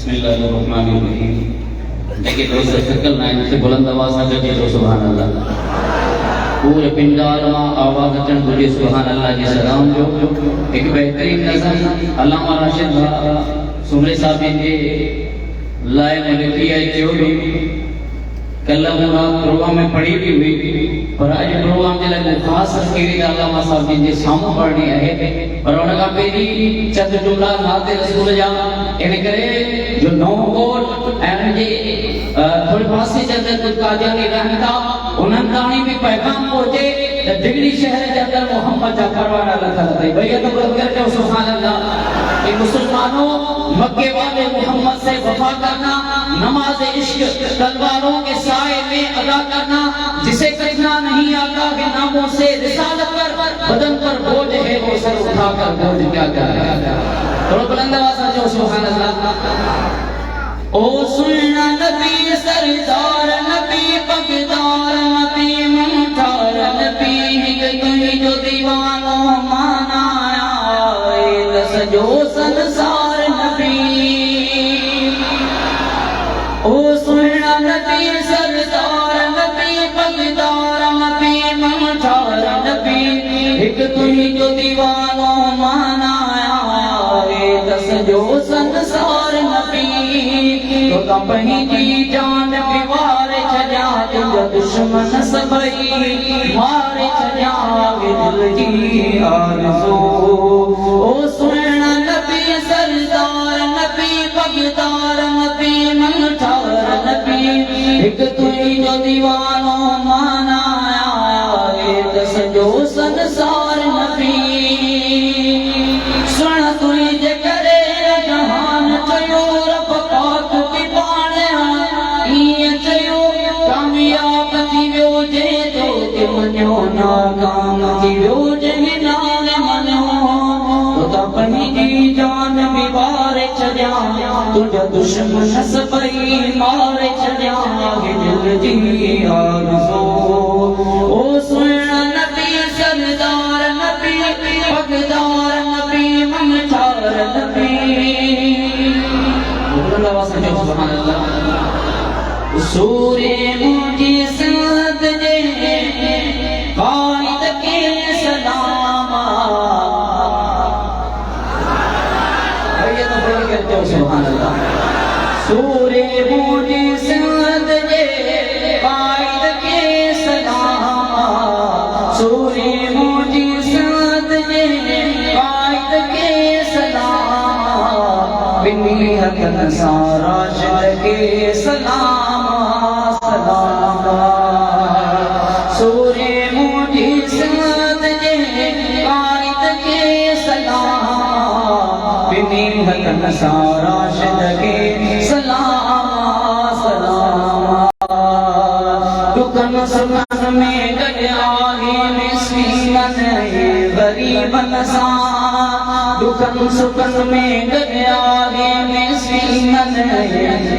बिस्मिल्लाहिर्रहमानिर्रहीम। देखिए दोस्त सकल ना इनसे बुलंद आवाज में कहिए तो सुभान अल्लाह। पूरे पिंडाल में आवाज अचन बोलिए सुभान अल्लाह जी सलाम जो एक बेहतरीन नज़म अल्लामा राशिद सुमरे साहब जी लाए मलिकी है जो भी कल प्रोग्राम में पढ़ी भी हुई पर आज प्रोग्राम जे लाइ खास तस्कीरी अल्लामा साहब जी सामू पढ़नी है पर उनका पेरी चंद जुमला नाते रसूल जा इन करे जो नौ कोट एंड जे थोड़ी पासे चंद कुछ कादियानी रहता उन्हनि ताणी भी पैगाम पहुंचे त दिल्ली शहर के अंदर मोहम्मद जा परवाना लखल थई भैया तो बोल कर सुभान अल्लाह। कि मुसलमानों मक्के वाले मोहम्मद से वफा करना, नमाज इश्क तलवारों के साए में अदा करना, जिसे कहना नहीं आता कि नामों से रिसालत पर बदन पर बोझ है वो सर उठाकर बोझ क्या करे। थोड़ा बुलंद आवाज से जो सुभान अल्लाह। ओ सुनना नबी सरदार नबी पगदार नबी मुंतार नबी हिक जो दीवानो मानाया दस जो संसार नबी। ओ सुनना नबी सरदार नबी पगदार नबी मुंतार नबी हिक जो दीवानो मानाया दस जो संसार नबी। तो कंपनी की जान भी मारे छजा तुझा दुश्मन सबई मारे छजा दिल की आरज़ू। ओ सुनना नबी सरदार नबी पगदार नबी मनठार नबी एक तुई जो दीवानो मानाया दस जो संसार नबी। सुन तुई जे करे जहान चयो रब पाक की नाकाम थी वियो जंहिं नाल मनो तो पंहिंजी जान बि वारे छॾिया तुंहिंजा दुश्मन सभई मारे छॾिया दिल जी आरज़ू। ओ सुहिणा नबी सरदार नबी पगदार नबी मनठार नबी। सुभान अल्लाह। सूरे मुंहिंजी सिंध जे कायद के सलाम भैया तो बोल के जो सुभान अल्लाह। सूरे मुंहिंजी सिंध जे कायद के सलाम सूरे मुंहिंजी सिंध जे कायद के सलाम बिनी हथन सां राशिद के सलाम सलाम। सूरे मुंहिंजी सिंध जे कायद के सलाम बिनी हथन सां राशिद के सलाम सलाम। दुखन सुखन में गॾिया मिस्कीनन गरीबन सां दुखन सुखन में गॾिया मिस्कीनन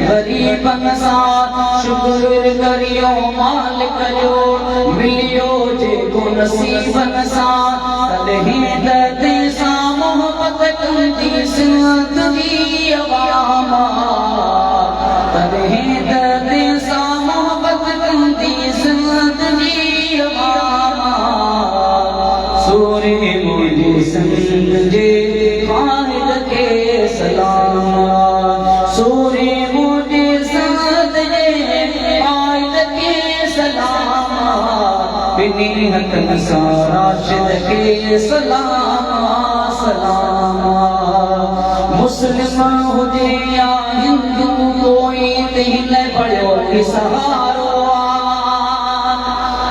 गरीबन सां शुक्र करियो मालिक जो मिलियो जेको नसीबन सां तॾहिं दर्द सां मोहब्बत कंदी सिंध जी अवाम तॾहिं दर्द सां मोहब्बत कंदी सिंध जी अवाम। सूरे मुंहिंजी सिंध जे कायद के सलाम सूरे मुंहिंजी सिंध जे कायद के सलाम बिनी हथन सां राशिद के सलाम सलाम। मुस्लिम हुजे या हिंदू कोई दिल पढ़ियो की सहारो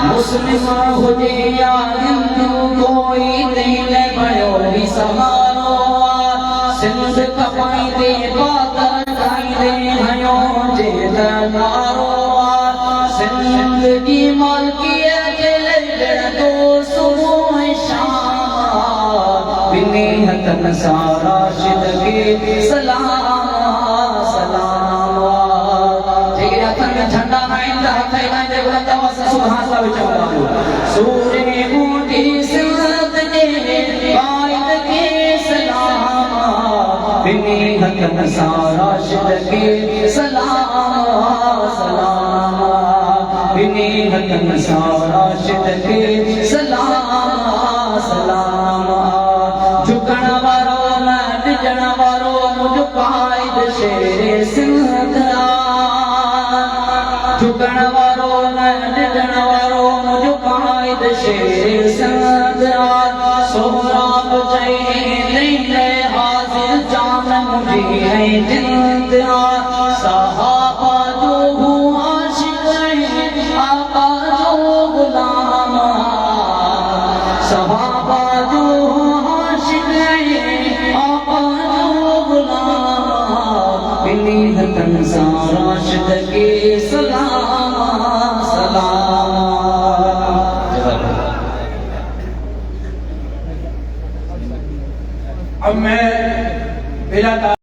मुस्लिम हुजे या हिंदू कोई दिल पढ़ियो की सहारो सिंध कपाईंदे पातर ठाहींदे हयो जे दरबारो सिंध जी मालकीअ जे लॻंदो सुबुह शाम बिनी हथन सां राशिद के सलाम सलाम। जेके हथनि में झंडा न आहिनि त हथ हिलाईंदे बुलंद आवाज़ सां सुभान अल्लाह विच सूरे मुंहिंजी सिंध जे कायद के सलाम बिनी हथ हतन सारा शिदके सलाम सलाम बिनी हतन सारा शिदके सलाम सलाम झुकण वारो न डिजण वारो मुझ कायद शेरे सिंधरा झुकण वारो न डिजण वारो मुझ कायद शेरे सिंधरा सोहराब चई ले हाजिर जान मुझी है जिंदरा सहाबा जो हुआ शिकई आका जो गुलाम सहाबा जो हुआ शिकई आका जो गुलाम बिनी हतन सारा शिदके